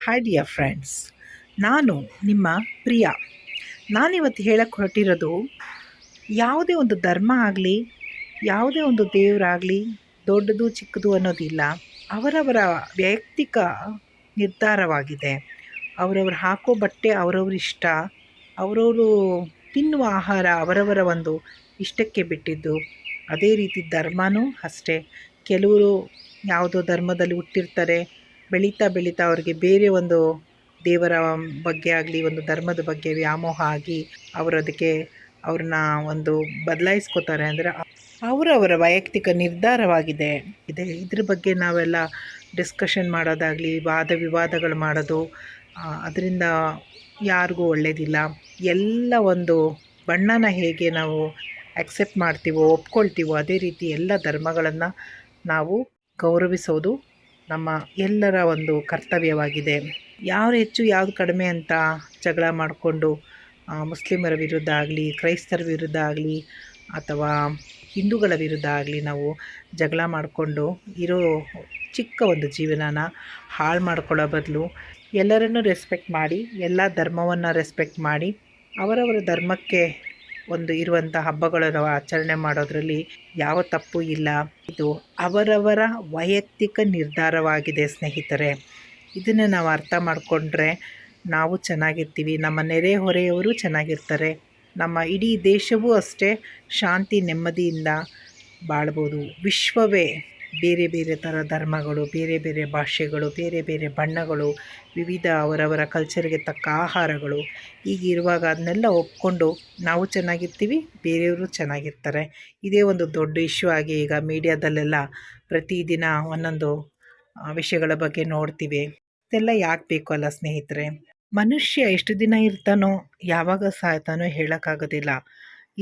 Hi dear friends, ನಾನು ನಿಮ್ಮ ಪ್ರಿಯಾ. ನಾನಿವತ್ತು ಹೇಳಕ್ಕೆ ಹೊರಟಿರೋದು, ಯಾವುದೇ ಒಂದು ಧರ್ಮ ಆಗಲಿ, ಯಾವುದೇ ಒಂದು ದೇವರಾಗಲಿ, ದೊಡ್ಡದು ಚಿಕ್ಕದು ಅನ್ನೋದಿಲ್ಲ. ಅವರವರ ವೈಯಕ್ತಿಕ ನಿರ್ಧಾರವಾಗಿದೆ. ಅವರವರು ಹಾಕೋ ಬಟ್ಟೆ ಅವರವ್ರ ಇಷ್ಟ, ಅವರವರು ತಿನ್ನುವ ಆಹಾರ ಅವರವರ ಒಂದು ಇಷ್ಟಕ್ಕೆ ಬಿಟ್ಟಿದ್ದು. ಅದೇ ರೀತಿ ಧರ್ಮವೂ ಅಷ್ಟೇ. ಕೆಲವರು ಯಾವುದೋ ಧರ್ಮದಲ್ಲಿ ಹುಟ್ಟಿರ್ತಾರೆ, ಬೆಳೀತಾ ಬೆಳೀತಾ ಅವ್ರಿಗೆ ಬೇರೆ ಒಂದು ದೇವರ ಬಗ್ಗೆ ಆಗಲಿ, ಒಂದು ಧರ್ಮದ ಬಗ್ಗೆ ವ್ಯಾಮೋಹ ಆಗಿ ಅವರು ಅದಕ್ಕೆ ಅವ್ರನ್ನ ಒಂದು ಬದಲಾಯಿಸ್ಕೋತಾರೆ. ಅಂದರೆ ಅವರವರ ವೈಯಕ್ತಿಕ ನಿರ್ಧಾರವಾಗಿದೆ. ಇದ್ರ ಬಗ್ಗೆ ನಾವೆಲ್ಲ ಡಿಸ್ಕಷನ್ ಮಾಡೋದಾಗಲಿ, ವಾದ ವಿವಾದಗಳು ಮಾಡೋದು, ಅದರಿಂದ ಯಾರಿಗೂ ಒಳ್ಳೆಯದಿಲ್ಲ. ಎಲ್ಲ ಒಂದು ಬಣ್ಣನ ಹೇಗೆ ನಾವು ಆಕ್ಸೆಪ್ಟ್ ಮಾಡ್ತೀವೋ, ಒಪ್ಕೊಳ್ತೀವೋ, ಅದೇ ರೀತಿ ಎಲ್ಲ ಧರ್ಮಗಳನ್ನು ನಾವು ಗೌರವಿಸೋದು ನಮ್ಮ ಎಲ್ಲರ ಒಂದು ಕರ್ತವ್ಯವಾಗಿದೆ. ಯಾರು ಹೆಚ್ಚು ಯಾವುದು ಕಡಿಮೆ ಅಂತ ಜಗಳ ಮಾಡಿಕೊಂಡು ಮುಸ್ಲಿಮರ ವಿರುದ್ಧ ಆಗಲಿ, ಕ್ರೈಸ್ತರ ವಿರುದ್ಧ ಆಗಲಿ, ಅಥವಾ ಹಿಂದೂಗಳ ವಿರುದ್ಧ ಆಗಲಿ ನಾವು ಜಗಳ ಮಾಡಿಕೊಂಡು ಇರೋ ಚಿಕ್ಕ ಒಂದು ಜೀವನನ ಹಾಳು ಮಾಡ್ಕೊಳ್ಳೋ ಬದಲು ಎಲ್ಲರನ್ನೂ ರೆಸ್ಪೆಕ್ಟ್ ಮಾಡಿ, ಎಲ್ಲ ಧರ್ಮವನ್ನು ರೆಸ್ಪೆಕ್ಟ್ ಮಾಡಿ, ಅವರವರ ಧರ್ಮಕ್ಕೆ ಒಂದು ಇರುವಂಥ ಹಬ್ಬಗಳನ್ನು ಆಚರಣೆ ಮಾಡೋದರಲ್ಲಿ ಯಾವ ತಪ್ಪು ಇಲ್ಲ. ಇದು ಅವರವರ ವೈಯಕ್ತಿಕ ನಿರ್ಧಾರವಾಗಿದೆ ಸ್ನೇಹಿತರೆ. ಇದನ್ನು ನಾವು ಅರ್ಥ ಮಾಡಿಕೊಂಡ್ರೆ ನಾವು ಚೆನ್ನಾಗಿರ್ತೀವಿ, ನಮ್ಮ ನೆರೆಹೊರೆಯವರು ಚೆನ್ನಾಗಿರ್ತಾರೆ, ನಮ್ಮ ಇಡೀ ದೇಶವೂ ಅಷ್ಟೇ ಶಾಂತಿ ನೆಮ್ಮದಿಯಿಂದ ಬಾಳ್ಬೋದು. ವಿಶ್ವವೇ ಬೇರೆ ಬೇರೆ ಥರ ಧರ್ಮಗಳು, ಬೇರೆ ಬೇರೆ ಭಾಷೆಗಳು, ಬೇರೆ ಬೇರೆ ಬಣ್ಣಗಳು, ವಿವಿಧ ಅವರವರ ಕಲ್ಚರ್ಗೆ ತಕ್ಕ ಆಹಾರಗಳು ಹೀಗಿರುವಾಗ ಅದನ್ನೆಲ್ಲ ಒಪ್ಕೊಂಡು ನಾವು ಚೆನ್ನಾಗಿರ್ತೀವಿ, ಬೇರೆಯವರು ಚೆನ್ನಾಗಿರ್ತಾರೆ. ಇದೇ ಒಂದು ದೊಡ್ಡ ಇಶ್ಯೂ ಆಗಿ ಈಗ ಮೀಡಿಯಾದಲ್ಲೆಲ್ಲ ಪ್ರತಿದಿನ ಒಂದೊಂದು ವಿಷಯಗಳ ಬಗ್ಗೆ ನೋಡ್ತೀವಿ. ಇದೆಲ್ಲ ಯಾಕೆ ಬೇಕು ಅಲ್ಲ ಸ್ನೇಹಿತರೆ? ಮನುಷ್ಯ ಎಷ್ಟು ದಿನ ಇರ್ತಾನೋ, ಯಾವಾಗ ಸಾಯ್ತಾನೋ ಹೇಳೋಕ್ಕಾಗೋದಿಲ್ಲ.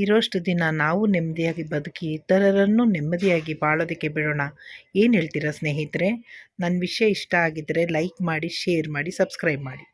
ಇರೋಷ್ಟು ದಿನ ನಾವು ನೆಮ್ಮದಿಯಾಗಿ ಬದುಕಿ ಇತರರನ್ನು ನೆಮ್ಮದಿಯಾಗಿ ಬಾಳೋದಕ್ಕೆ ಬಿಡೋಣ. ಏನು ಹೇಳ್ತೀರಾ ಸ್ನೇಹಿತರೆ? ನನ್ನ ವಿಷಯ ಇಷ್ಟ ಆಗಿದ್ದರೆ ಲೈಕ್ ಮಾಡಿ, ಶೇರ್ ಮಾಡಿ, ಸಬ್ಸ್ಕ್ರೈಬ್ ಮಾಡಿ.